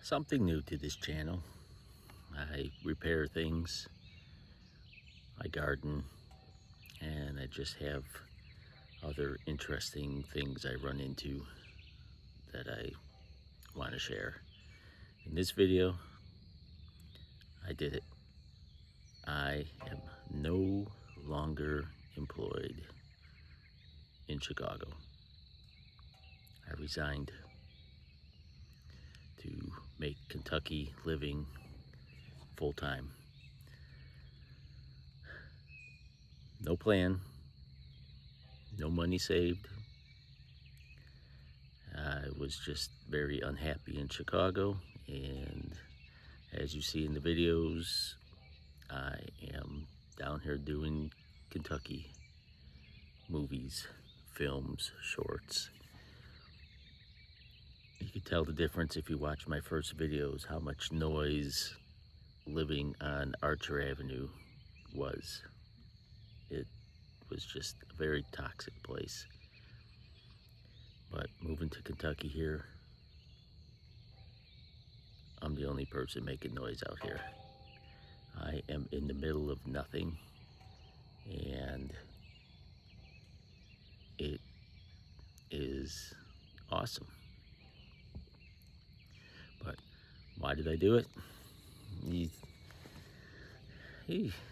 Something new to this channel. I repair things, I garden, and I just have other interesting things I run into that I want to share. In this video, I did it. I am no longer employed in Chicago. I resigned to make Kentucky living full-time. No plan, no money saved. I was just very unhappy in Chicago, and as you see in the videos, I am down here doing Kentucky movies, films, shorts. You can tell the difference if you watch my first videos, how much noise living on Archer Avenue was. It was just a very toxic place. But moving to Kentucky here, I'm the only person making noise out here. I am in the middle of nothing, and it is awesome. But why did I do it?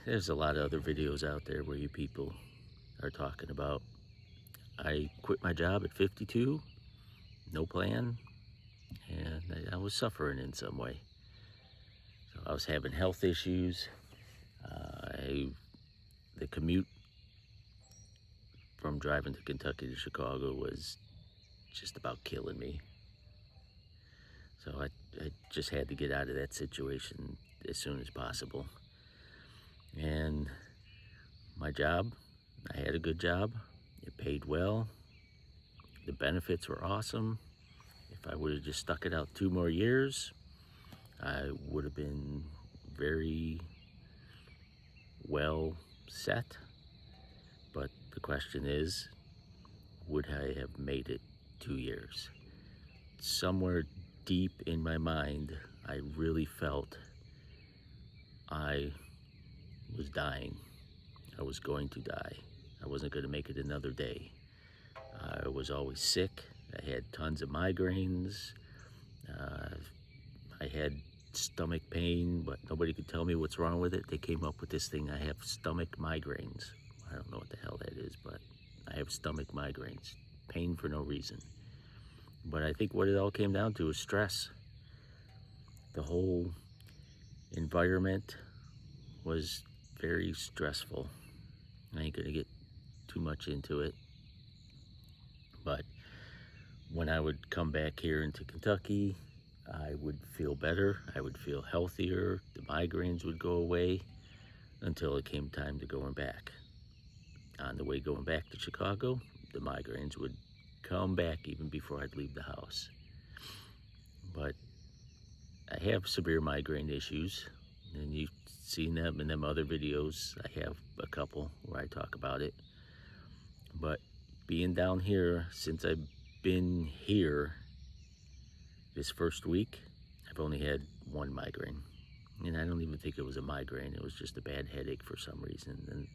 There's a lot of other videos out there where you people are talking about. I quit my job at 52, no plan, and I was suffering in some way. So I was having health issues. The commute from driving to Kentucky to Chicago was just about killing me. So I just had to get out of that situation as soon as possible. And my job, I had a good job. It paid well. The benefits were awesome. If I would have just stuck it out 2 more years, I would have been very well set. But the question is, would I have made it 2 years? Somewhere deep in my mind, I really felt I was dying. I was going to die. I wasn't going to make it another day. I was always sick. I had tons of migraines. I had stomach pain, but nobody could tell me what's wrong with it. They came up with this thing. I have stomach migraines. I don't know what the hell that is, but I have stomach migraines. Pain for no reason. But I think what it all came down to is stress. The whole environment was very stressful. I ain't gonna get too much into it. But when I would come back here into Kentucky, I would feel better. I would feel healthier. The migraines would go away until it came time to going back. On the way going back to Chicago, the migraines would come back even before I'd leave the house. But I have severe migraine issues, and you've seen them in them other videos. I have a couple where I talk about it. But being down here, since I've been here this first week, I've only had 1 migraine. And I don't even think it was a migraine. It was just a bad headache for some reason. And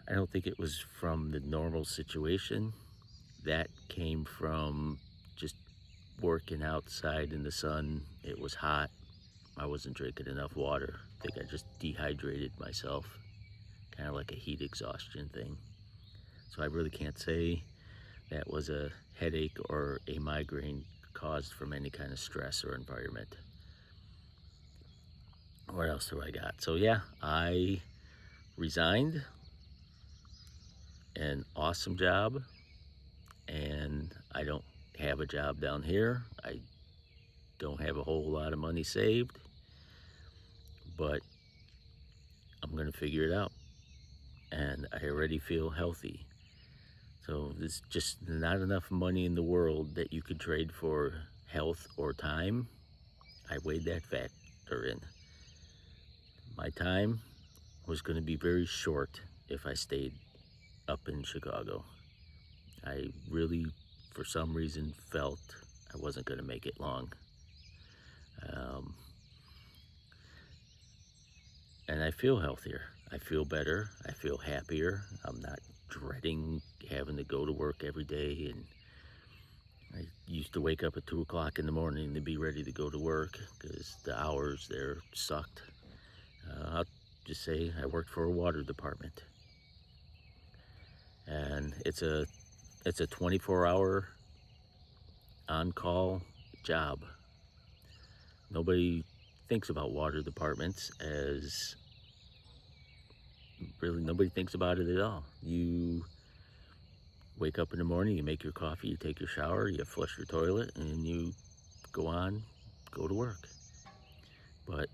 I don't think it was from the normal situation. That came from just working outside in the sun. It was hot. I wasn't drinking enough water. I think I just dehydrated myself, kind of like a heat exhaustion thing. So I really can't say that was a headache or a migraine caused from any kind of stress or environment. What else do I got? So yeah, I resigned. An awesome job, and I don't have a job down here. I don't have a whole lot of money saved, but I'm gonna figure it out, and I already feel healthy. So there's just not enough money in the world that you could trade for health or time. I weighed that factor in. My time was gonna be very short if I stayed up in Chicago. I really, for some reason, felt I wasn't going to make it long. Um, and I feel healthier. I feel better. I feel happier. I'm not dreading having to go to work every day. And I used to wake up at 2 o'clock in the morning to be ready to go to work because the hours there sucked. I'll just say I worked for a water department, and it's a 24-hour on-call job. Nobody thinks about water departments as really nobody thinks about it at all. You wake up in the morning, you make your coffee, you take your shower, you flush your toilet, and you go to work. But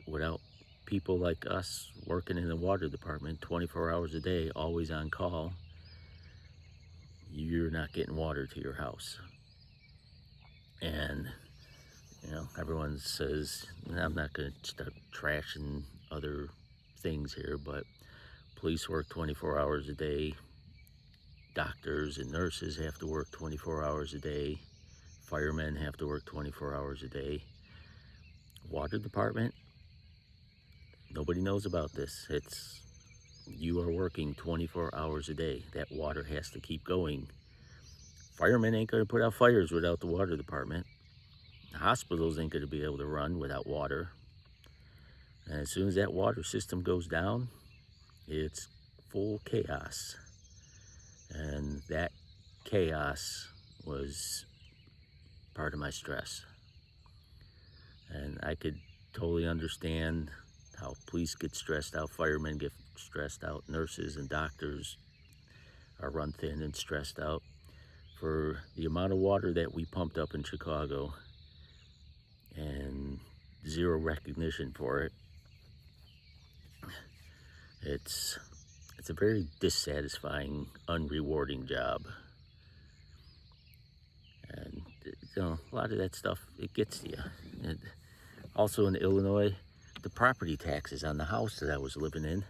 without people like us working in the water department 24 hours a day, always on call, you're not getting water to your house. And everyone says, I'm not going to start trashing other things here, but police work 24 hours a day. Doctors and nurses have to work 24 hours a day. Firemen have to work 24 hours a day. Water department, nobody knows about this. You are working 24 hours a day. That water has to keep going. Firemen ain't going to put out fires without the water department. Hospitals ain't going to be able to run without water. And as soon as that water system goes down, it's full chaos. And that chaos was part of my stress. And I could totally understand how police get stressed out, firemen get stressed out, nurses and doctors are run thin and stressed out. For the amount of water that we pumped up in Chicago and zero recognition for it, it's a very dissatisfying, unrewarding job. And a lot of that stuff, it gets to you. And also in Illinois, the property taxes on the house that I was living in,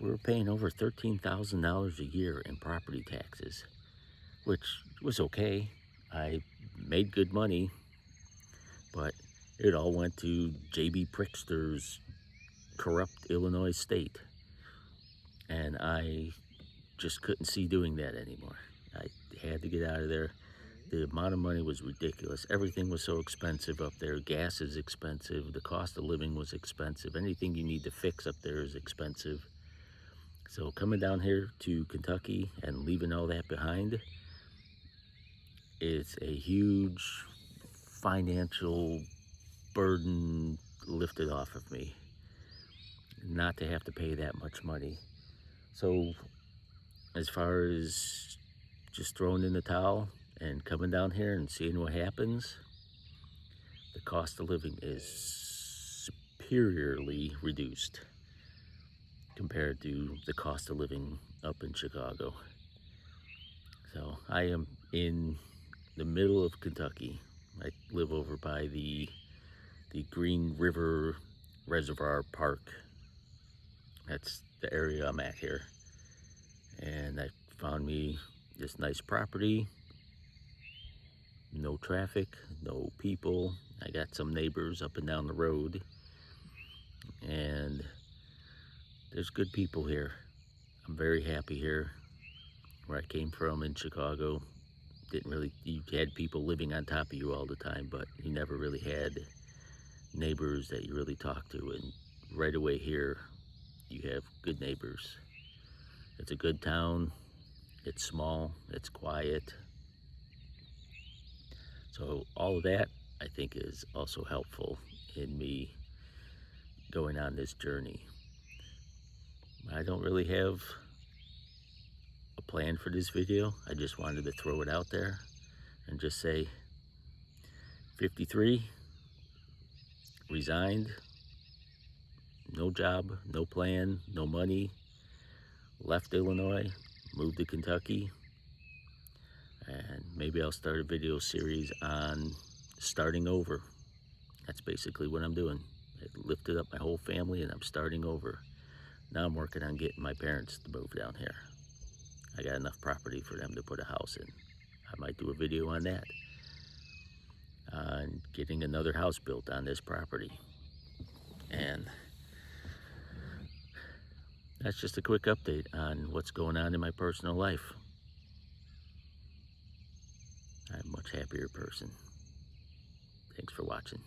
we were paying over $13,000 a year in property taxes, which was okay. I made good money, but it all went to J.B. Pritzker's corrupt Illinois state. And I just couldn't see doing that anymore. I had to get out of there. The amount of money was ridiculous. Everything was so expensive up there. Gas is expensive. The cost of living was expensive. Anything you need to fix up there is expensive. So coming down here to Kentucky and leaving all that behind, it's a huge financial burden lifted off of me. Not to have to pay that much money. So as far as just throwing in the towel and coming down here and seeing what happens, the cost of living is superiorly reduced compared to the cost of living up in Chicago. So I am in the middle of Kentucky. I live over by the Green River Reservoir Park. That's the area I'm at here. And I found me this nice property, no traffic, no people. I got some neighbors up and down the road, and there's good people here. I'm very happy here. Where I came from in Chicago, you had people living on top of you all the time, but you never really had neighbors that you really talked to. And right away here, you have good neighbors. It's a good town. It's small, it's quiet. So all of that, I think, is also helpful in me going on this journey. I don't really have a plan for this video. I just wanted to throw it out there and just say 53, resigned, no job, no plan, no money, left Illinois, moved to Kentucky, and maybe I'll start a video series on starting over. That's basically what I'm doing. I lifted up my whole family and I'm starting over. Now I'm working on getting my parents to move down here. I got enough property for them to put a house in. I might do a video on that. on getting another house built on this property. And that's just a quick update on what's going on in my personal life. I'm a much happier person. Thanks for watching.